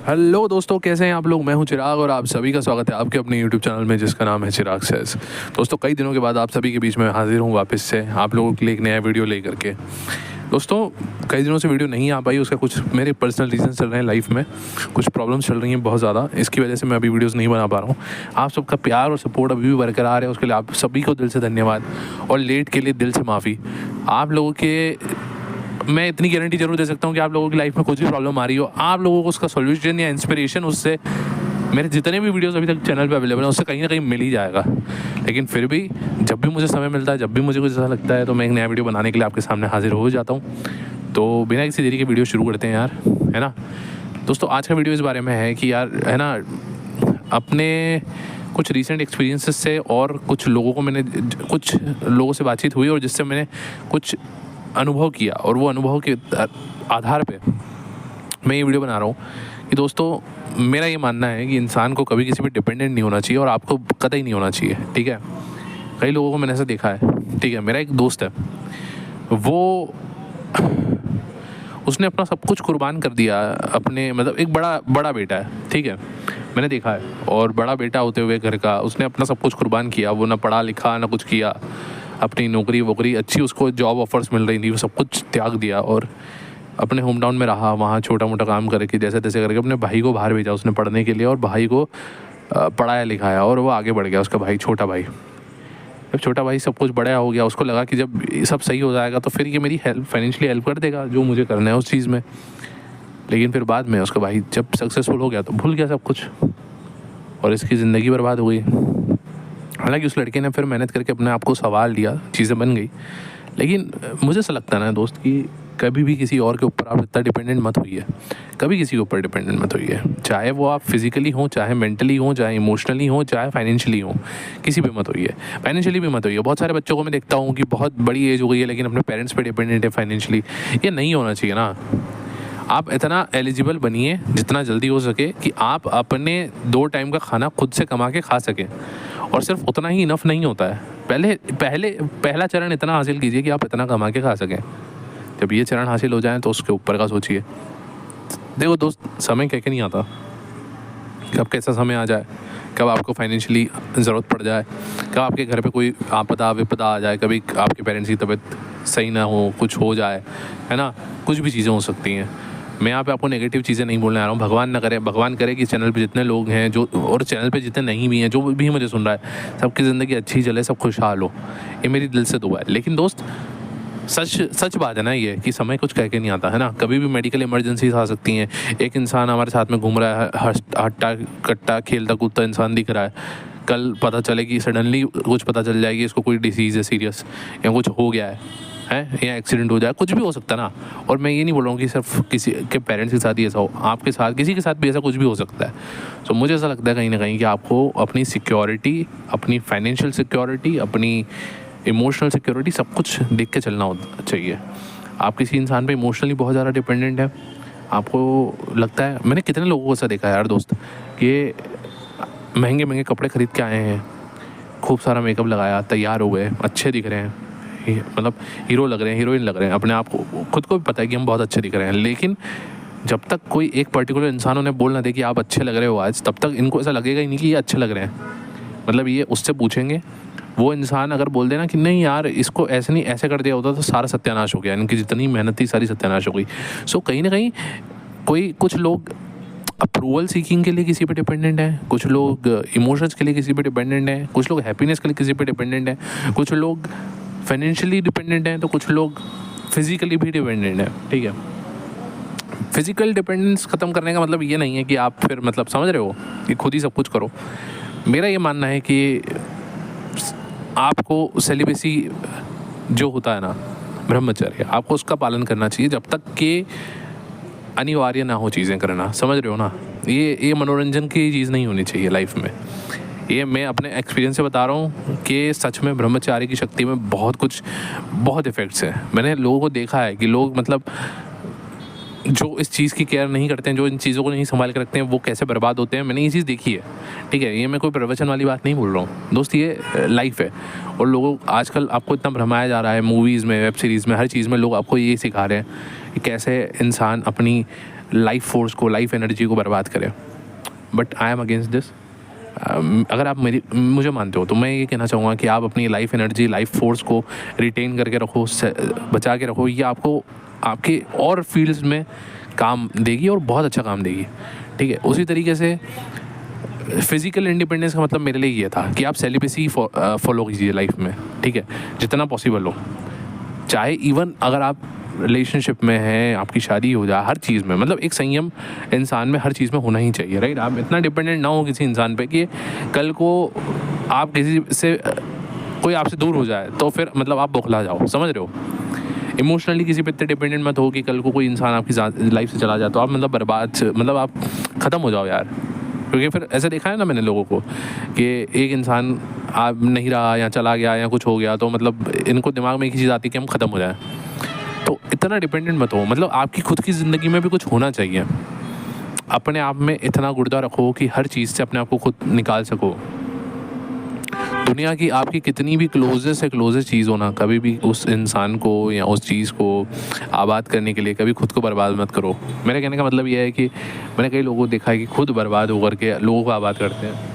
Hello दोस्तों, कैसे हैं आप लोग। मैं हूं चिराग और आप सभी का स्वागत है आपके अपने यूट्यूब चैनल में जिसका नाम है चिराग सेज। दोस्तों, कई दिनों के बाद आप सभी के बीच में हाजिर हूं वापस से आप लोगों के लिए एक नया वीडियो लेकर के। दोस्तों, कई दिनों से वीडियो नहीं आ पाई, उसका कुछ मेरे पर्सनल रीज़न चल रहे हैं लाइफ में, कुछ प्रॉब्लम्स चल रही हैं बहुत ज़्यादा, इसकी वजह से मैं अभी वीडियोस नहीं बना पा रहा हूँ। आप सबका प्यार और सपोर्ट अभी भी बरकरार है, उसके लिए आप सभी को दिल से धन्यवाद और लेट के लिए दिल से माफ़ी। आप लोगों के मैं इतनी गारंटी जरूर दे सकता हूँ कि आप लोगों की लाइफ में कुछ भी प्रॉब्लम आ रही हो, आप लोगों को उसका सॉल्यूशन या इंस्पिरेशन उससे मेरे जितने भी वीडियोस अभी तक चैनल पे अवेलेबल हैं उससे कहीं ना कहीं मिल ही जाएगा। लेकिन फिर भी जब भी मुझे समय मिलता है, जब भी मुझे कुछ ऐसा लगता है, तो मैं एक नया वीडियो बनाने के लिए आपके सामने हाजिर हो जाता हूँ। तो बिना किसी देरी के वीडियो शुरू करते हैं यार, है ना। दोस्तों, आज का वीडियो इस बारे में है कि यार, है ना, अपने कुछ रीसेंट एक्सपीरियंसेस से और कुछ लोगों से बातचीत हुई और जिससे मैंने कुछ अनुभव किया और वो अनुभव के आधार पे मैं ये वीडियो बना रहा हूँ कि दोस्तों, मेरा ये मानना है कि इंसान को कभी किसी पे डिपेंडेंट नहीं होना चाहिए और आपको कतई नहीं होना चाहिए, ठीक है। कई लोगों को मैंने ऐसा देखा है, ठीक है। मेरा एक दोस्त है, वो उसने अपना सब कुछ कुर्बान कर दिया अपने, मतलब एक बड़ा बेटा है, ठीक है, मैंने देखा है। और बड़ा बेटा होते हुए घर का उसने अपना सब कुछ कुर्बान किया। वो ना पढ़ा लिखा ना कुछ किया, अपनी नौकरी वोकरी अच्छी उसको जॉब ऑफर्स मिल रही थी, वो सब कुछ त्याग दिया और अपने होम टाउन में रहा, वहाँ छोटा मोटा काम करके जैसे तैसे करके अपने भाई को बाहर भेजा उसने पढ़ने के लिए और भाई को पढ़ाया लिखाया और वो आगे बढ़ गया। उसका भाई, छोटा भाई, जब छोटा भाई सब कुछ बड़ा हो गया, उसको लगा कि जब ये सब सही हो जाएगा तो फिर ये मेरी फाइनेंशियली हेल्प कर देगा जो मुझे करना है उस चीज़ में। लेकिन फिर बाद में उसका भाई जब सक्सेसफुल हो गया तो भूल गया सब कुछ और इसकी ज़िंदगी बर्बाद हो गई। हालांकि उस लड़के ने फिर मेहनत करके अपने आप को संभाल लिया, चीज़ें बन गई। लेकिन मुझे ऐसा लगता है ना दोस्त कि कभी भी किसी और के ऊपर आप इतना डिपेंडेंट मत होइए, कभी किसी के ऊपर डिपेंडेंट मत होइए, चाहे वो आप फिजिकली हो, चाहे मेंटली हो, चाहे इमोशनली हो, चाहे फाइनेंशियली हो, किसी पे मत होइए। फाइनेंशियली भी मत होइए। बहुत सारे बच्चों को मैं देखता हूँ कि बहुत बड़ी एज हो गई है लेकिन अपने पेरेंट्स पे डिपेंडेंट है फाइनेंशियली। ये नहीं होना चाहिए ना। आप इतना एलिजिबल बनिए जितना जल्दी हो सके कि आप अपने 2 टाइम का खाना खुद से कमा के खा सकें। और सिर्फ उतना ही इनफ नहीं होता है, पहला चरण इतना हासिल कीजिए कि आप इतना कमा के खा सकें। जब ये चरण हासिल हो जाए तो उसके ऊपर का सोचिए। देखो दोस्त, समय कह के नहीं आता, कब कैसा समय आ जाए, कब आपको फाइनेंशियली ज़रूरत पड़ जाए, कब आपके घर पे कोई आपदा विपदा आ जाए, कभी आपके पेरेंट्स की तबीयत सही ना हो, कुछ हो जाए, है ना, कुछ भी चीज़ें हो सकती हैं। मैं यहाँ पे आपको नेगेटिव चीज़ें नहीं बोलने आ रहा हूँ। भगवान करे कि चैनल पे जितने लोग हैं जो और चैनल पे जितने नहीं भी हैं, जो भी मुझे सुन रहा है, सबकी ज़िंदगी अच्छी चले, सब खुशहाल हो, ये मेरी दिल से दुआ है। लेकिन दोस्त, सच बात है ना ये कि समय कुछ कह के नहीं आता, है ना। कभी भी मेडिकल इमरजेंसीज आ सकती हैं। एक इंसान हमारे साथ में घूम रहा है, हट्टा कट्टा खेलता कूदता इंसान दिख रहा है, कल पता चले कि सडनली कुछ पता चल जाएगी इसको कोई डिसीज़ है सीरियस, या कुछ हो गया है या एक्सीडेंट हो जाए, कुछ भी हो सकता है ना। और मैं ये नहीं बोल रहा हूँ कि सिर्फ किसी के पेरेंट्स के साथ ही ऐसा हो, आपके साथ, किसी के साथ भी ऐसा कुछ भी हो सकता है। तो मुझे ऐसा लगता है कहीं ना कहीं कि आपको अपनी सिक्योरिटी, अपनी फाइनेंशियल सिक्योरिटी, अपनी इमोशनल सिक्योरिटी, सब कुछ देख के चलना चाहिए। आप किसी इंसान पे इमोशनली बहुत ज़्यादा डिपेंडेंट है, आपको लगता है, मैंने कितने लोगों को ऐसा देखा है यार दोस्त, कि महंगे कपड़े खरीद के आए हैं, खूब सारा मेकअप लगाया, तैयार हो गए, अच्छे दिख रहे हैं, मतलब हीरो लग रहे हैं, हीरोइन लग रहे हैं, अपने आप को खुद को भी पता है कि हम बहुत अच्छे दिख रहे हैं। लेकिन जब तक कोई एक पर्टिकुलर इंसान उन्हें बोल ना दे कि आप अच्छे लग रहे हो आज, तब तक इनको ऐसा लगेगा ही नहीं कि ये अच्छे लग रहे हैं। मतलब ये उससे पूछेंगे, वो इंसान अगर बोल देना कि नहीं यार इसको ऐसे नहीं, ऐसे कर दिया होता तो सारा सत्यानाश हो गया, इनकी जितनी मेहनत थी सारी सत्यानाश हो गई। सो कहीं ना कहीं कुछ लोग अप्रूवल सीकिंग के लिए किसी पे डिपेंडेंट है, कुछ लोग इमोशंस के लिए किसी पे डिपेंडेंट है, कुछ लोग हैप्पीनेस के लिए किसी पे डिपेंडेंट है, कुछ लोग फाइनेंशियली डिपेंडेंट हैं, तो कुछ लोग फिजिकली भी डिपेंडेंट है, ठीक है। फिजिकल डिपेंडेंस ख़त्म करने का मतलब ये नहीं है कि आप फिर, मतलब समझ रहे हो, कि खुद ही सब कुछ करो। मेरा ये मानना है कि आपको सेलिबेसी जो होता है ना, ब्रह्मचर्य, आपको उसका पालन करना चाहिए जब तक कि अनिवार्य ना हो चीज़ें करना, समझ रहे हो ना। ये मनोरंजन की चीज़ नहीं होनी चाहिए लाइफ में। ये मैं अपने एक्सपीरियंस से बता रहा हूँ कि सच में ब्रह्मचारी की शक्ति में बहुत इफ़ेक्ट्स हैं। मैंने लोगों को देखा है कि लोग, मतलब जो इस चीज़ की केयर नहीं करते हैं, जो इन चीज़ों को नहीं संभाल के रखते हैं, वो कैसे बर्बाद होते हैं। मैंने ये चीज़ देखी है, ठीक है। ये मैं कोई प्रवचन वाली बात नहीं बोल रहा हूँ दोस्त, ये लाइफ है। और लोगों आजकल आपको इतना भ्रमाया जा रहा है, मूवीज़ में, वेब सीरीज़ में, हर चीज़ में लोग आपको ये सिखा रहे हैं कि कैसे इंसान अपनी लाइफ फोर्स को, लाइफ एनर्जी को बर्बाद करे। But I am against this. अगर आप मुझे मानते हो तो मैं ये कहना चाहूँगा कि आप अपनी लाइफ एनर्जी, लाइफ फोर्स को रिटेन करके रखो, बचा के रखो। ये आपको आपके और फील्ड्स में काम देगी और बहुत अच्छा काम देगी, ठीक है। उसी तरीके से फिज़िकल इंडिपेंडेंस का मतलब मेरे लिए ये था कि आप सेलिब्रेसी फॉलो कीजिए लाइफ में, ठीक है, जितना पॉसिबल हो। चाहे इवन अगर आप रिलेशनशिप में हैं, आपकी शादी हो जाए, हर चीज़ में मतलब एक संयम इंसान में हर चीज़ में होना ही चाहिए, राइट। आप इतना डिपेंडेंट ना हो किसी इंसान पे कि कल को आप किसी से, कोई आपसे दूर हो जाए तो फिर मतलब आप बौखला जाओ, समझ रहे हो। इमोशनली किसी पे इतने डिपेंडेंट मत हो कि कल को कोई इंसान आपकी लाइफ से चला जाए तो आप मतलब बर्बाद, मतलब आप ख़त्म हो जाओ यार। क्योंकि फिर ऐसे देखा है ना मैंने लोगों को कि एक इंसान आप नहीं रहा या चला गया या कुछ हो गया तो मतलब इनको दिमाग में एक ही चीज़ आती है कि हम ख़त्म हो जाएं। तो इतना डिपेंडेंट मत हो, मतलब आपकी खुद की ज़िंदगी में भी कुछ होना चाहिए। अपने आप में इतना गुर्दा रखो कि हर चीज़ से अपने आप को खुद निकाल सको। दुनिया की आपकी कितनी भी क्लोजेस्ट से क्लोजेस्ट चीज़ हो ना, कभी भी उस इंसान को या उस चीज़ को आबाद करने के लिए कभी खुद को बर्बाद मत करो। मेरे कहने का मतलब यह है कि मैंने कई लोगों को देखा है कि खुद बर्बाद होकर के लोगों को आबाद करते हैं।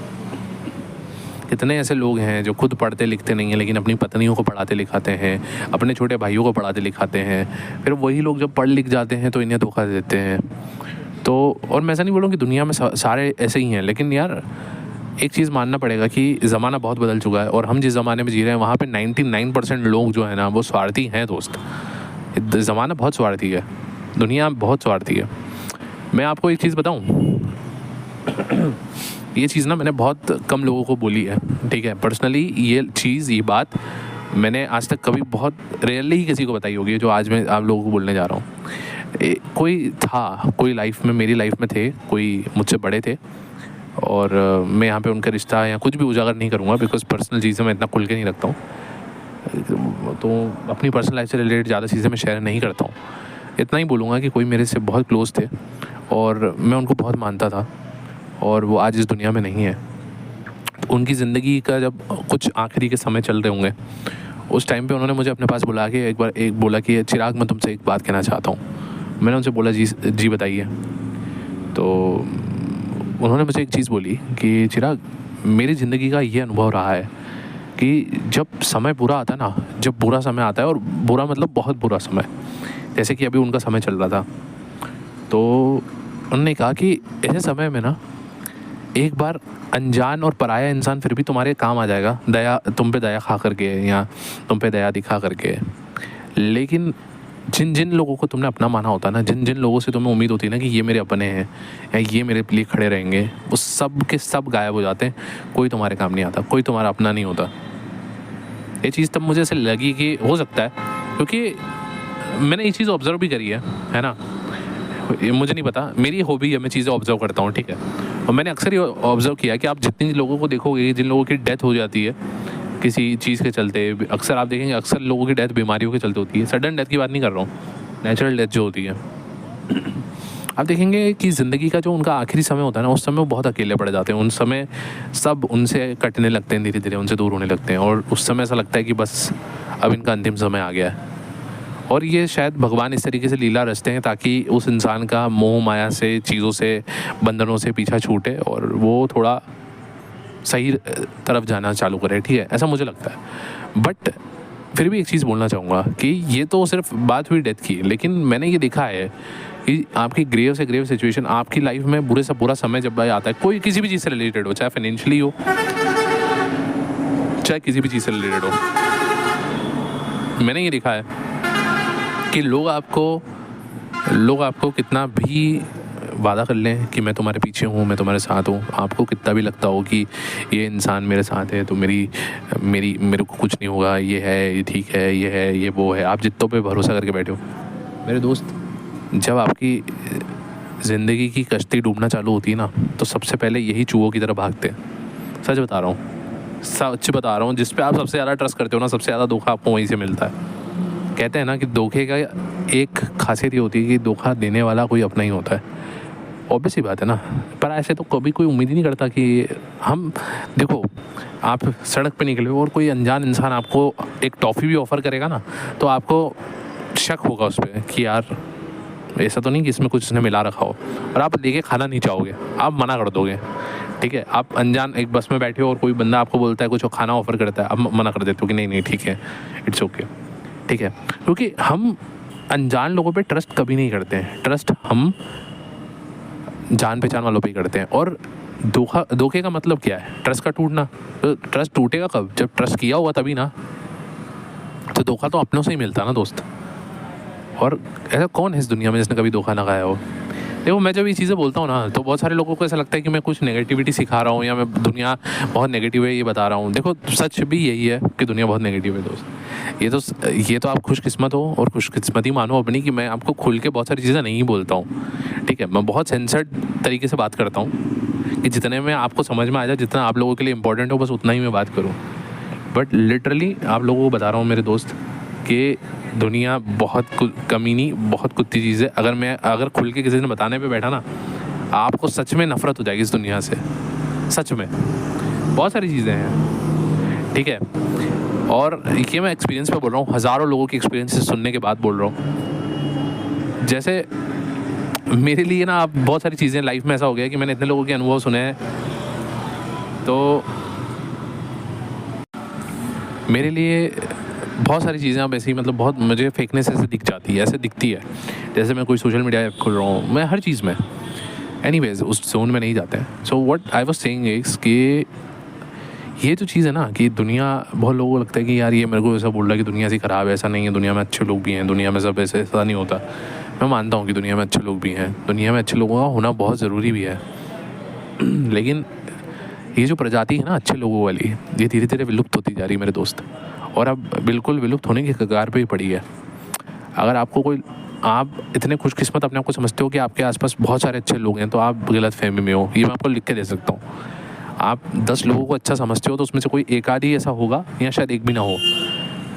कितने ऐसे लोग हैं जो खुद पढ़ते लिखते नहीं हैं लेकिन अपनी पत्नियों को पढ़ाते लिखाते हैं, अपने छोटे भाइयों को पढ़ाते लिखाते हैं। फिर वही लोग जब पढ़ लिख जाते हैं तो इन्हें धोखा देते हैं। तो और मैं ऐसा नहीं बोलूँ कि दुनिया में सारे ऐसे ही हैं, लेकिन यार एक चीज़ मानना पड़ेगा कि ज़माना बहुत बदल चुका है और हम जिस ज़माने में जी रहे हैं वहाँ पे 99% लोग जो है ना वो स्वार्थी हैं दोस्त। ज़माना बहुत स्वार्थी है, दुनिया बहुत स्वार्थी है। मैं आपको एक चीज़ बताऊँ, ये चीज़ ना मैंने बहुत कम लोगों को बोली है, ठीक है। पर्सनली ये बात मैंने आज तक कभी बहुत रेयरली ही किसी को बताई होगी जो आज मैं आप लोगों को बोलने जा रहा हूँ। कोई लाइफ में, मेरी लाइफ में थे, कोई मुझसे बड़े थे और मैं यहाँ पे उनका रिश्ता या कुछ भी उजागर नहीं करूँगा बिकॉज पर्सनल चीज़ें मैं इतना खुल के नहीं रखता हूँ। तो अपनी पर्सनल लाइफ से रिलेटेड ज़्यादा चीज़ें मैं शेयर नहीं करता हूँ। इतना ही बोलूँगा कि कोई मेरे से बहुत क्लोज थे और मैं उनको बहुत मानता था और वो आज इस दुनिया में नहीं है। उनकी ज़िंदगी का जब कुछ आखिरी के समय चल रहे होंगे उस टाइम पे उन्होंने मुझे अपने पास बुला के एक बोला कि चिराग मैं तुमसे एक बात कहना चाहता हूँ। मैंने उनसे बोला जी बताइए। तो उन्होंने मुझे एक चीज़ बोली कि चिराग मेरी ज़िंदगी का ये अनुभव रहा है कि जब समय बुरा आता है ना, जब बुरा समय आता है, और बुरा मतलब बहुत बुरा समय, जैसे कि अभी उनका समय चल रहा था, तो उन्होंने कहा कि ऐसे समय में ना एक बार अनजान और पराया इंसान फिर भी तुम्हारे काम आ जाएगा, तुम पे दया खा करके या तुम पे दया दिखा करके। लेकिन जिन लोगों को तुमने अपना माना होता है ना, जिन लोगों से तुम्हें उम्मीद होती है ना कि ये मेरे अपने हैं या ये मेरे लिए खड़े रहेंगे, वो सब के सब गायब हो जाते हैं। कोई तुम्हारे काम नहीं आता, कोई तुम्हारा अपना नहीं होता। ये चीज़ तब मुझे ऐसे लगी कि हो सकता है, क्योंकि मैंने ये चीज़ ऑब्ज़र्व भी करी है ना। मुझे नहीं पता, मेरी हॉबी है, मैं चीज़ें ऑब्ज़र्व करता हूँ, ठीक है। और मैंने अक्सर ये ऑब्ज़र्व किया कि आप जितनी लोगों को देखोगे, जिन लोगों की डेथ हो जाती है किसी चीज़ के चलते, अक्सर आप देखेंगे अक्सर लोगों की डेथ बीमारियों के चलते होती है। सडन डेथ की बात नहीं कर रहा हूँ, नेचुरल डेथ जो होती है। आप देखेंगे कि ज़िंदगी का जो उनका आखिरी समय होता है ना, उस समय वो बहुत अकेले पड़ जाते हैं। उन समय सब उनसे कटने लगते हैं, धीरे धीरे उनसे दूर होने लगते हैं और उस समय ऐसा लगता है कि बस अब इनका अंतिम समय आ गया है। और ये शायद भगवान इस तरीके से लीला रचते हैं ताकि उस इंसान का मोह माया से, चीज़ों से, बंधनों से पीछा छूटे और वो थोड़ा सही तरफ जाना चालू करे, ठीक है, ऐसा मुझे लगता है। बट फिर भी एक चीज़ बोलना चाहूँगा कि ये तो सिर्फ बात हुई डेथ की, लेकिन मैंने ये देखा है कि आपकी ग्रेव से ग्रेव सिचुएशन, आपकी लाइफ में बुरे से बुरा समय जब आता है, कोई किसी भी चीज़ से रिलेटेड हो, चाहे फाइनेंशियली हो, चाहे किसी भी चीज़ से रिलेटेड हो, मैंने ये देखा है कि लोग आपको कितना भी वादा कर लें कि मैं तुम्हारे पीछे हूँ, मैं तुम्हारे साथ हूँ, आपको कितना भी लगता हो कि ये इंसान मेरे साथ है तो मेरे को कुछ नहीं होगा, ये है, ये ठीक है, ये है, ये वो है, आप जितनों पे भरोसा करके बैठे हो, मेरे दोस्त, जब आपकी ज़िंदगी की कश्ती डूबना चालू होती है ना, तो सबसे पहले यही चूहों की तरह भागते हैं। सच बता रहा हूँ, जिस पे आप सबसे ज़्यादा ट्रस्ट करते हो ना, सबसे ज़्यादा धोखा आपको वहीं से मिलता है। कहते हैं ना कि धोखे का एक खासियत ये होती है कि धोखा देने वाला कोई अपना ही होता है। ऑब्वियस ही बात है ना, पर ऐसे तो कभी कोई उम्मीद ही नहीं करता कि हम, देखो आप सड़क पे निकले और कोई अनजान इंसान आपको एक टॉफ़ी भी ऑफ़र करेगा ना, तो आपको शक होगा उस पर कि यार ऐसा तो नहीं कि इसमें कुछ इसने मिला रखा हो, और आप लेके खाना नहीं चाहोगे, आप मना कर दोगे, ठीक है। आप अनजान एक बस में बैठे हो और कोई बंदा आपको बोलता है कुछ खाना ऑफर करता है, आप मना कर देते हो कि नहीं नहीं ठीक है, इट्स ओके, ठीक है। क्योंकि हम अनजान लोगों पे ट्रस्ट कभी नहीं करते हैं, ट्रस्ट हम जान पहचान वालों पे ही करते हैं। और धोखे का मतलब क्या है? ट्रस्ट का टूटना। तो ट्रस्ट टूटेगा कब? जब ट्रस्ट किया हुआ तभी ना। तो धोखा तो अपनों से ही मिलता है ना दोस्त। और ऐसा कौन है इस दुनिया में जिसने कभी धोखा ना खाया हो? देखो, मैं जब ये चीज़ें बोलता हूँ ना, तो बहुत सारे लोगों को ऐसा लगता है कि मैं कुछ नेगेटिविटी सिखा रहा हूँ या मैं दुनिया बहुत नेगेटिव है ये बता रहा हूँ। देखो, सच भी यही है कि दुनिया बहुत नेगेटिव है दोस्त। ये तो आप खुशकिस्मत हो और खुशकिस्मती मानो अपनी कि मैं आपको खुल के बहुत सारी चीज़ें नहीं बोलता हूँ, ठीक है। मैं बहुत सेंसर्ड तरीके से बात करता हूँ कि जितने में आपको समझ में आ जाए, जितना आप लोगों के लिए इंपॉर्टेंट हो, बस उतना ही मैं बात करूँ। बट लिटरली आप लोगों को बता रहा हूँ मेरे दोस्त कि दुनिया बहुत कमीनी, बहुत कुत्ती चीज़ है। अगर खुल के किसी ने बताने पे बैठा ना, आपको सच में नफरत हो जाएगी इस दुनिया से, सच में। बहुत सारी चीज़ें हैं, ठीक है। और ये मैं एक्सपीरियंस पे बोल रहा हूँ, हज़ारों लोगों की एक्सपीरियंस सुनने के बाद बोल रहा हूँ। जैसे मेरे लिए ना, अब बहुत सारी चीज़ें लाइफ में ऐसा हो गया कि मैंने इतने लोगों के अनुभव सुने हैं, तो मेरे लिए बहुत सारी चीज़ें अब ऐसी, मतलब बहुत मुझे फेकनेस ऐसे दिखती है जैसे मैं कोई सोशल मीडिया ऐप खोल रहा हूँ, मैं हर चीज़ में एनीवेज उस जोन में नहीं जाते हैं। So what I was saying is कि ये जो चीज़ है ना, कि दुनिया, बहुत लोगों को लगता है कि यार ये मेरे को ऐसा बोल रहा है कि दुनिया से ख़राब है। ऐसा नहीं है, दुनिया में अच्छे लोग भी हैं, दुनिया में सब ऐसा नहीं होता। मैं मानता हूँ कि दुनिया में अच्छे लोग भी हैं, दुनिया में अच्छे लोगों का होना बहुत ज़रूरी भी है। लेकिन ये जो प्रजाति है ना अच्छे लोगों वाली, ये धीरे धीरे विलुप्त होती जा रही है मेरे दोस्त, और अब बिल्कुल विलुप्त होने की कगार पे ही पड़ी है। अगर आप इतने खुशकिस्मत अपने आप को समझते हो कि आपके आसपास बहुत सारे अच्छे लोग हैं, तो आप गलत फहमी में हो। ये मैं आपको लिख के दे सकता हूँ। आप 10 लोगों को अच्छा समझते हो तो उसमें से कोई एक आध ही ऐसा होगा, या शायद एक भी ना हो।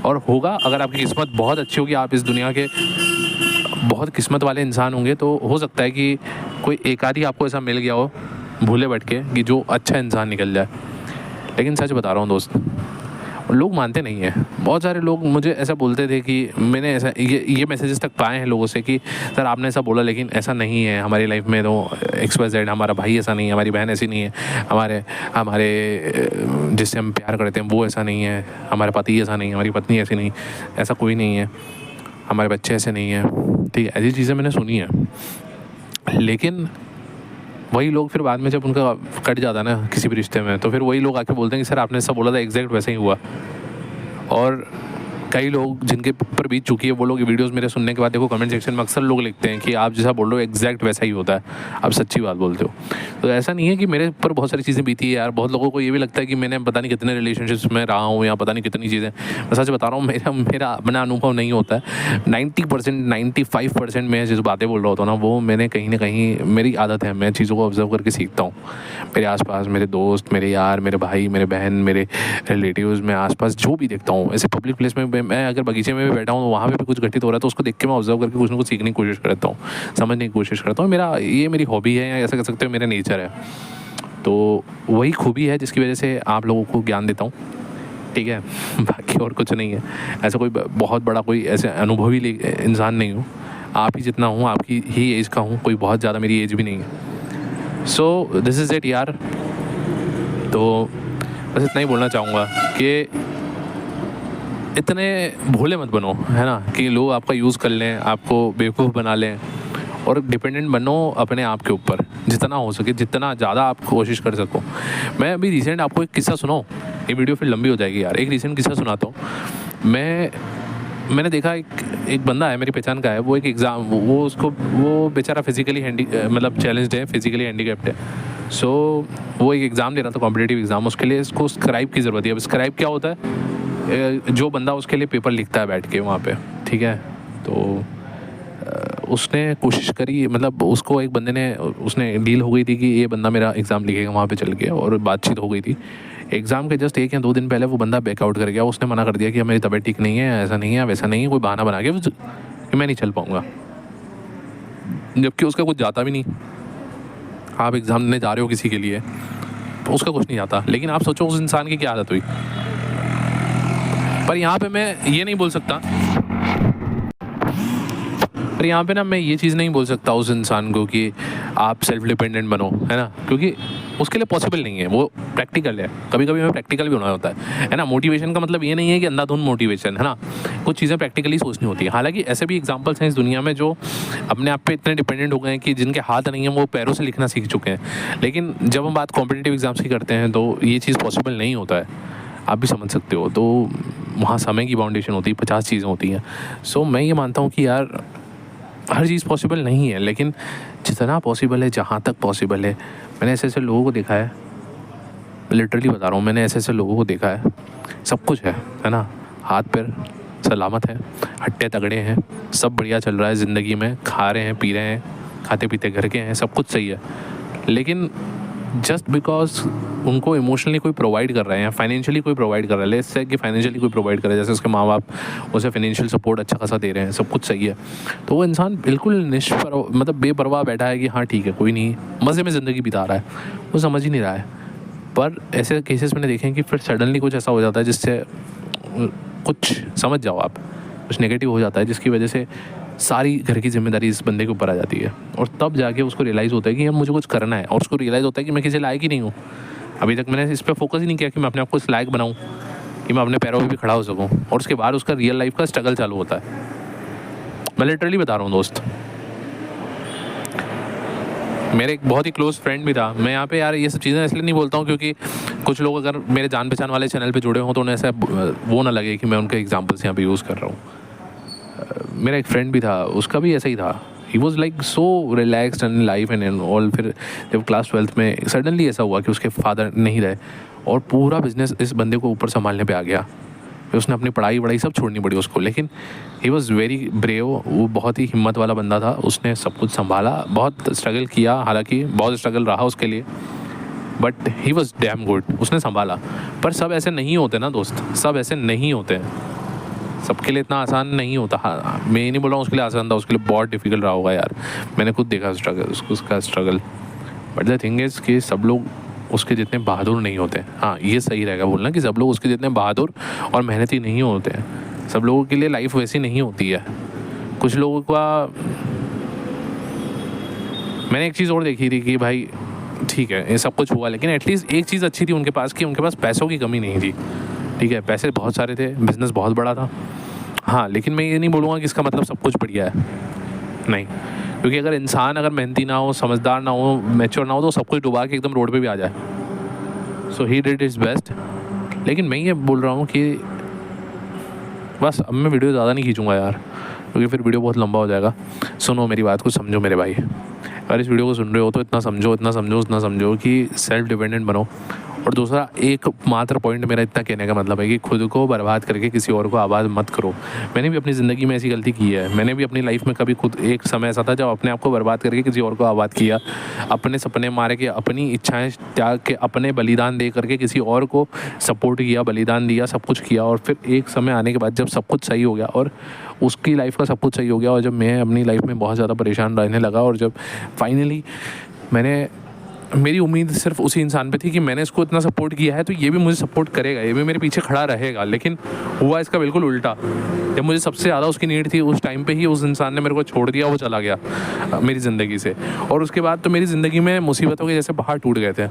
और होगा, अगर आपकी किस्मत बहुत अच्छी होगी, आप इस दुनिया के बहुत किस्मत वाले इंसान होंगे, तो हो सकता है कि कोई एक आध ही आपको ऐसा मिल गया हो भूले भटके के, कि जो अच्छा इंसान निकल जाए। लेकिन सच बता रहा हूँ दोस्त, लोग मानते नहीं हैं। बहुत सारे लोग मुझे ऐसा बोलते थे कि मैंने ऐसा ये मैसेजेस तक पाए हैं लोगों से कि सर आपने ऐसा बोला, लेकिन ऐसा नहीं है हमारी लाइफ में, तो XYZ, हमारा भाई ऐसा नहीं है, हमारी बहन ऐसी नहीं है, हमारे जिससे हम प्यार करते हैं वो ऐसा नहीं है, हमारे पति ऐसा नहीं है, हमारी पत्नी ऐसी नहीं, ऐसा कोई नहीं है, हमारे बच्चे ऐसे नहीं हैं, ठीक है। ऐसी चीज़ें मैंने सुनी हैं। लेकिन वही लोग फिर बाद में जब उनका कट जाता है ना किसी भी रिश्ते में, तो फिर वही लोग आके बोलते हैं कि सर आपने ऐसा बोला था, एग्जैक्ट वैसे ही हुआ। और कई लोग जिनके ऊपर बीत चुकी है, वो लोग वीडियोस मेरे सुनने के बाद, देखो कमेंट सेक्शन में अक्सर लोग लिखते हैं कि आप जैसा बोल रहे हो एग्जैक्ट वैसा ही होता है, आप सच्ची बात बोलते हो। तो ऐसा नहीं है कि मेरे ऊपर बहुत सारी चीज़ें बीती है यार। बहुत लोगों को ये भी लगता है कि मैंने पता नहीं कितने रिलेशनशिप्स में रहा हूँ, या पता नहीं कितनी चीज़ें। मैं सच बता रहा हूँ, मेरा अपना अनुभव नहीं होता है। 90% 95% मैं जिस बातें बोल रहा होता हूँ ना, वो मैंने कहीं ना कहीं, मेरी आदत है, मैं चीज़ों को ऑब्जर्व करके सीखता हूँ। मेरे आसपास मेरे दोस्त, मेरे यार, मेरे भाई, मेरे बहन, मेरे रिलेटिव्स में आसपास जो भी देखता हूँ, ऐसे पब्लिक प्लेस में, मैं अगर बगीचे में भी बैठा हूँ तो वहाँ पे भी कुछ घटित हो रहा है, तो उसको देख के मैं ऑब्जर्व करके कुछ ना कुछ सीखने की कोशिश करता हूँ, समझने की कोशिश करता हूँ। मेरी हॉबी है, या ऐसा कह सकते हो मेरा नेचर है। तो वही खूबी है जिसकी वजह से आप लोगों को ज्ञान देता हूँ, ठीक है। बाकी और कुछ नहीं है। ऐसा कोई बहुत बड़ा कोई ऐसे अनुभवी इंसान नहीं हूँ, आप ही जितना हूँ, आपकी ही एज का हूँ, कोई बहुत ज़्यादा मेरी एज भी नहीं है। सो दिस इज़ इट यार। तो बस इतना ही बोलना चाहूँगा कि इतने भोले मत बनो, है ना, कि लोग आपका यूज़ कर लें, आपको बेवकूफ़ बना लें। और डिपेंडेंट बनो अपने आप के ऊपर, जितना हो सके, जितना ज़्यादा आप कोशिश कर सको। मैं अभी रिसेंट आपको एक किस्सा सुनाऊँ, ये वीडियो फिर लंबी हो जाएगी यार। एक रिसेंट किस्सा सुनाता हूँ। मैंने देखा एक बंदा है, मेरी पहचान का है, वो एक एग्ज़ाम, वो बेचारा फिजिकली मतलब चैलेंज्ड है, फिजिकली हैंडीकैप्ड है। सो वो एक एग्ज़ाम दे रहा था, कॉम्पिटिटिव एग्ज़ाम। उसके लिए इसको स्क्राइब की ज़रूरत है। अब स्क्राइब क्या होता है? जो बंदा उसके लिए पेपर लिखता है बैठ के वहाँ पे, ठीक है। तो उसने कोशिश करी, मतलब उसको एक बंदे ने, उसने डील हो गई थी कि ये बंदा मेरा एग्ज़ाम लिखेगा वहाँ पे चल के, और बातचीत हो गई थी। एग्ज़ाम के जस्ट 1 या 2 दिन पहले वो बंदा बैकआउट कर गया। उसने मना कर दिया कि मेरी तबीयत ठीक नहीं है, ऐसा नहीं है, वैसा नहीं है, कोई बहाना बना के कि मैं नहीं चल पाऊँगा, जबकि उसका कुछ जाता भी नहीं। आप एग्ज़ाम देने जा रहे हो किसी के लिए, तो उसका कुछ नहीं जाता। लेकिन आप सोचो उस इंसान की क्या हालत हुई। पर यहाँ पे मैं ये नहीं बोल सकता, पर यहाँ पे ना मैं ये चीज़ नहीं बोल सकता उस इंसान को कि आप सेल्फ डिपेंडेंट बनो, है ना, क्योंकि उसके लिए पॉसिबल नहीं है, वो प्रैक्टिकल है। कभी कभी हमें प्रैक्टिकल भी होना होता है ना। मोटिवेशन का मतलब ये नहीं है कि अंधाधुंध मोटिवेशन, है ना, कुछ चीज़ें प्रैक्टिकली सोचनी होती है। हालांकि ऐसे भी एग्जांपल्स हैं इस दुनिया में जो अपने आप पे इतने डिपेंडेंट हो गए हैं कि जिनके हाथ नहीं है वो पैरों से लिखना सीख चुके हैं। लेकिन जब हम बात कॉम्पिटिटिव एग्जाम्स की करते हैं तो ये चीज़ पॉसिबल नहीं होता है, आप भी समझ सकते हो। तो वहाँ समय की बाउंडेशन होती है, 50 चीज़ें होती हैं। सो मैं ये मानता हूँ कि यार हर चीज़ पॉसिबल नहीं है, लेकिन जितना पॉसिबल है, जहाँ तक पॉसिबल है, मैंने ऐसे ऐसे लोगों को देखा है, लिटरली बता रहा हूँ, मैंने ऐसे ऐसे लोगों को देखा है, सब कुछ है ना, हाथ पैर सलामत है, हट्टे तगड़े हैं, सब बढ़िया चल रहा है ज़िंदगी में, खा रहे हैं, पी रहे हैं, खाते पीते घर के हैं, सब कुछ सही है। लेकिन जस्ट बिकॉज उनको इमोशनली कोई प्रोवाइड कर रहे हैं या फाइनेंशियली कोई प्रोवाइड कर रहा है, लेट्स से कि फाइनेंशियली कोई प्रोवाइड कर रहा है, जैसे उसके माँ बाप उसे फाइनेंशियल सपोर्ट अच्छा खासा दे रहे हैं, सब कुछ सही है, तो वो इंसान बिल्कुल मतलब बेपरवाह बैठा है कि हाँ ठीक है, कोई नहीं, मज़े में ज़िंदगी बिता रहा है, वो समझ ही नहीं रहा है। पर ऐसे केसेस मैंने देखे हैं कि फिर सडनली कुछ ऐसा हो जाता है जिससे कुछ समझ जाओ आप, कुछ नेगेटिव हो जाता है जिसकी वजह से सारी घर की जिम्मेदारी इस बंदे के ऊपर आ जाती है, और तब जाके उसको रियलाइज़ होता है कि अब मुझे कुछ करना है, और उसको रियलाइज़ होता है कि मैं किसी लायक ही नहीं हूँ। अभी तक मैंने इस पर फोकस ही नहीं किया कि मैं अपने आप को इस लायक बनाऊँ कि मैं अपने पैरों पर भी खड़ा हो सकूँ, और उसके बाद उसका रियल लाइफ का स्ट्रगल चालू होता है। मैं लिटरली बता रहा हूँ दोस्त, मेरे एक बहुत ही क्लोज फ्रेंड भी था। मैं यहाँ पे यार ये सब चीज़ें इसलिए नहीं बोलता हूँ क्योंकि कुछ लोग अगर मेरे जान पहचान वाले चैनल पे जुड़े हों तो उन्हें ऐसा वो ना लगे कि मैं उनके एग्जांपल्स यहाँ पे यूज़ कर रहा हूँ। मेरा एक फ्रेंड भी था, उसका भी ऐसा ही था, he was like so relaxed in life and all. फिर जब क्लास 12th में सडनली ऐसा हुआ कि उसके फादर नहीं रहे और पूरा बिजनेस इस बंदे को ऊपर संभालने पर आ गया। फिर उसने अपनी पढ़ाई सब छोड़नी पड़ी उसको, लेकिन ही वॉज़ वेरी ब्रेव, वो बहुत ही हिम्मत वाला बंदा था, उसने सब कुछ संभाला, बहुत स्ट्रगल किया, हालांकि बहुत स्ट्रगल रहा उसके लिए, but he was damn good, उसने संभाला। पर सब ऐसे नहीं होते ना दोस्त, सब ऐसे नहीं होते हैं, सबके लिए इतना आसान नहीं होता। हाँ, मैं ये नहीं बोल रहा हूँ उसके लिए आसान था, उसके लिए बहुत डिफिकल्ट रहा होगा यार, मैंने खुद देखा स्ट्रगल, उसका struggle. But the thing is कि सब लोग उसके जितने बहादुर नहीं होते। हाँ, ये सही रहेगा बोलना कि सब लोग उसके जितने बहादुर और मेहनती नहीं होते हैं। सब लोगों के लिए लाइफ वैसी नहीं होती है। कुछ लोगों का, मैंने एक चीज़ और देखी थी कि भाई ठीक है ये सब कुछ हुआ, लेकिन एटलीस्ट एक चीज़ अच्छी थी उनके पास कि उनके पास पैसों की कमी नहीं थी। ठीक है, पैसे बहुत सारे थे, बिज़नेस बहुत बड़ा था। हाँ, लेकिन मैं ये नहीं बोलूँगा कि इसका मतलब सब कुछ बढ़िया है, नहीं, क्योंकि अगर इंसान अगर मेहनती ना हो, समझदार ना हो, मैच्योर ना हो, तो सब कुछ डुबा के एकदम रोड पे भी आ जाए। सो ही डिड हिज बेस्ट। लेकिन मैं ये बोल रहा हूँ कि बस अब मैं वीडियो ज़्यादा नहीं खींचूँगा यार, क्योंकि फिर वीडियो बहुत लंबा हो जाएगा। सुनो मेरी बात को, समझो मेरे भाई, अगर इस वीडियो को सुन रहे हो तो इतना समझो कि सेल्फ डिपेंडेंट बनो। और दूसरा एक मात्र पॉइंट मेरा इतना कहने का मतलब है कि खुद को बर्बाद करके किसी और को आबाद मत करो। मैंने भी अपनी ज़िंदगी में ऐसी गलती की है। मैंने भी अपनी लाइफ में कभी खुद, एक समय ऐसा था जब अपने आप को बर्बाद करके किसी और को आबाद किया, अपने सपने मारे के, अपनी इच्छाएं त्याग के, अपने बलिदान दे करके किसी और को सपोर्ट किया, बलिदान दिया, सब कुछ किया। और फिर एक समय आने के बाद जब सब कुछ सही हो गया और उसकी लाइफ का सब कुछ सही हो गया, और जब मैं अपनी लाइफ में बहुत ज़्यादा परेशान रहने लगा, और जब फाइनली मेरी उम्मीद सिर्फ उसी इंसान पे थी कि मैंने इसको इतना सपोर्ट किया है तो ये भी मुझे सपोर्ट करेगा, ये भी मेरे पीछे खड़ा रहेगा। लेकिन हुआ इसका बिल्कुल उल्टा। जब मुझे सबसे ज़्यादा उसकी नीड थी उस टाइम पे ही उस इंसान ने मेरे को छोड़ दिया, वो चला गया मेरी ज़िंदगी से। और उसके बाद तो मेरी ज़िंदगी में मुसीबतों के जैसे पहाड़ टूट गए थे,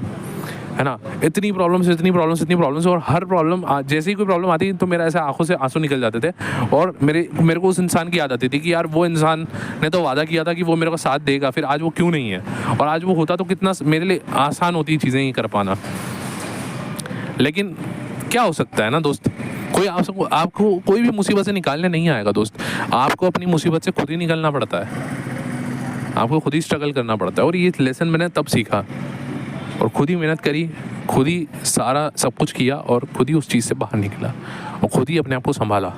है ना। इतनी प्रॉब्लम्स, और हर प्रॉब्लम, जैसे ही कोई प्रॉब्लम आती तो मेरा ऐसे आंखों से आंसू निकल जाते थे। और मेरे को उस इंसान की याद आती थी कि यार वो इंसान ने तो वादा किया था कि वो मेरे को साथ देगा, फिर आज वो क्यों नहीं है, और आज वो होता तो कितना मेरे लिए आसान होती चीज़ें ही कर पाना। लेकिन क्या हो सकता है ना दोस्त, कोई आपको कोई भी मुसीबत से निकालने नहीं आएगा दोस्त, आपको अपनी मुसीबत से खुद ही निकलना पड़ता है, आपको खुद ही स्ट्रगल करना पड़ता है। और ये लेसन मैंने तब सीखा, और खुद ही मेहनत करी, खुद ही सारा सब कुछ किया, और खुद ही उस चीज़ से बाहर निकला, और खुद ही अपने आप को संभाला।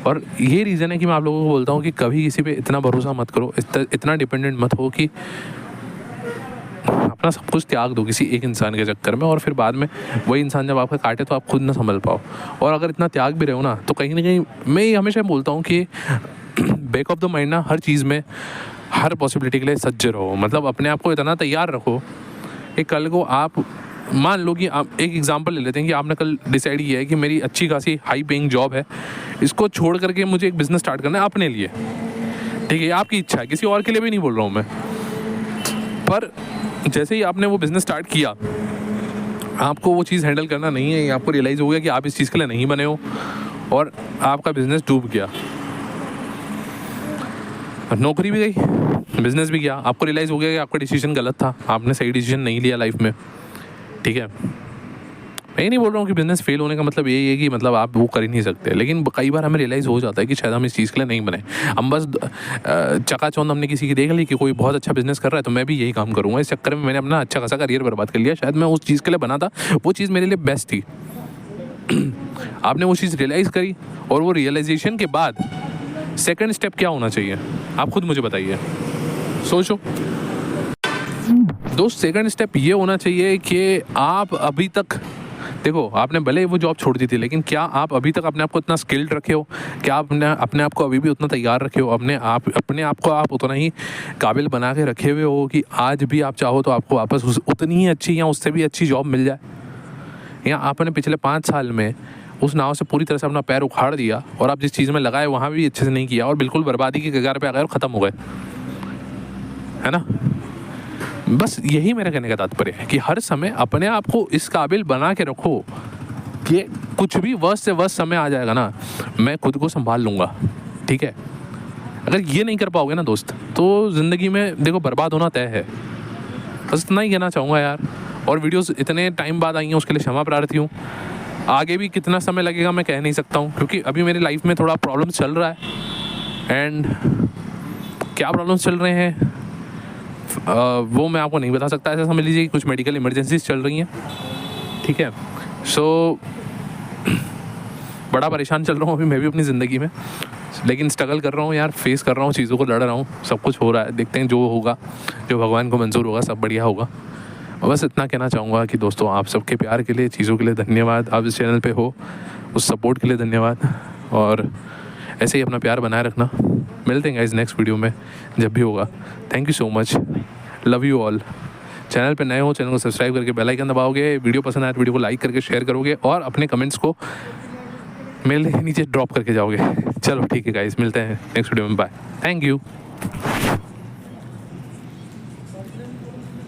और ये रीज़न है कि मैं आप लोगों को बोलता हूँ कि कभी किसी पे इतना भरोसा मत करो, इतना डिपेंडेंट मत हो कि अपना सब कुछ त्याग दो किसी एक इंसान के चक्कर में, और फिर बाद में वही इंसान जब आपका काटे तो आप खुद ना संभल पाओ। और अगर इतना त्याग भी रहे हो ना, तो कहीं ना कहीं मैं ये हमेशा बोलता हूँ कि बैक ऑफ द माइंड ना हर चीज़ में, हर पॉसिबिलिटी के लिए सज्ज रहो। मतलब अपने आप को इतना तैयार रखो कि कल को आप, मान लो कि आप एक एग्जांपल ले लेते हैं कि आपने कल डिसाइड किया है कि मेरी अच्छी खासी हाई पेइंग जॉब है, इसको छोड़ करके मुझे एक बिज़नेस स्टार्ट करना है अपने लिए। ठीक है, आपकी इच्छा है, किसी और के लिए भी नहीं बोल रहा हूँ मैं। पर जैसे ही आपने वो बिज़नेस स्टार्ट किया, आपको वो चीज़ हैंडल करना नहीं है, आपको रियलाइज़ हो गया कि आप इस चीज़ के लिए नहीं बने हो और आपका बिज़नेस डूब गया, नौकरी भी गई, बिज़नेस भी गया, आपको रियलाइज़ हो गया कि आपका डिसीजन गलत था, आपने सही डिसीजन नहीं लिया लाइफ में। ठीक है, मैं ये नहीं बोल रहा हूँ कि बिज़नेस फेल होने का मतलब यही है कि मतलब आप वो कर ही नहीं सकते, लेकिन कई बार हमें रियलाइज़ हो जाता है कि शायद हम इस चीज़ के लिए नहीं बने। हम बस चकाचौंध हमने किसी की देख ली कि कोई बहुत अच्छा बिज़नेस कर रहा है तो मैं भी यही काम करूँगा, इस चक्कर में मैंने अपना अच्छा खासा करियर बर्बाद कर लिया। शायद मैं उस चीज़ के लिए बना था, वो चीज़ मेरे लिए बेस्ट थी। आपने वो चीज़ रियलाइज़ करी और वो रियलाइजेशन के बाद सेकंड स्टेप क्या होना चाहिए, आप खुद मुझे बताइए, सोचो दोस्त। सेकंड स्टेप ये होना चाहिए कि आप अभी तक देखो, आपने भले वो जॉब छोड़ दी थी, लेकिन क्या आप अभी तक अपने आप को इतना स्किल्ड रखे हो? क्या आपने अपने आप को अभी भी उतना तैयार रखे हो? अपने आप को आप उतना ही काबिल बना के रखे हुए हो कि आज भी आप चाहो तो आपको वापस उतनी ही अच्छी या उससे भी अच्छी जॉब मिल जाए? या आपने पिछले 5 साल में उस नाव से पूरी तरह से अपना पैर उखाड़ दिया और आप जिस चीज़ में लगाए वहाँ भी अच्छे से नहीं किया और बिल्कुल बर्बादी के कगार पे आ गए और ख़त्म हो गए, है ना? बस यही मेरा कहने का तात्पर्य है कि हर समय अपने आप को इस काबिल बना के रखो कि कुछ भी वर्स्ट से वर्स्ट समय आ जाएगा ना, मैं खुद को संभाल लूँगा। ठीक है, अगर ये नहीं कर पाओगे ना दोस्त, तो ज़िंदगी में देखो बर्बाद होना तय है। बस इतना ही कहना चाहूँगा यार। और वीडियोस इतने टाइम बाद आई हैं उसके लिए क्षमा प्रार्थी हूँ। आगे भी कितना समय लगेगा मैं कह नहीं सकता हूँ, क्योंकि अभी मेरी लाइफ में थोड़ा प्रॉब्लम चल रहा है। एंड क्या प्रॉब्लम्स चल रहे हैं वो मैं आपको नहीं बता सकता। ऐसा समझ लीजिए कि कुछ मेडिकल इमरजेंसीज चल रही हैं। ठीक है, सो बड़ा परेशान चल रहा हूँ अभी मैं भी अपनी ज़िंदगी में, लेकिन स्ट्रगल कर रहा हूँ यार, फेस कर रहा हूँ, चीज़ों को लड़ रहा हूँ, सब कुछ हो रहा है। देखते हैं जो होगा, जो भगवान को मंजूर होगा, सब बढ़िया होगा। और बस इतना कहना चाहूँगा कि दोस्तों आप सबके प्यार के लिए, चीज़ों के लिए धन्यवाद। आप इस चैनल पे हो, उस सपोर्ट के लिए धन्यवाद, और ऐसे ही अपना प्यार बनाए रखना। मिलते हैं गाइस नेक्स्ट वीडियो में जब भी होगा। Thank you so much, love you all. Channel पे नए हो, चैनल को सब्सक्राइब करके बेल आइकन दबाओगे। वीडियो पसंद आए तो वीडियो को लाइक करके शेयर करोगे और अपने कमेंट्स को मेरे नीचे ड्रॉप करके जाओगे। चलो ठीक है गाइस, मिलते हैं नेक्स्ट वीडियो में, बाय, थैंक यू।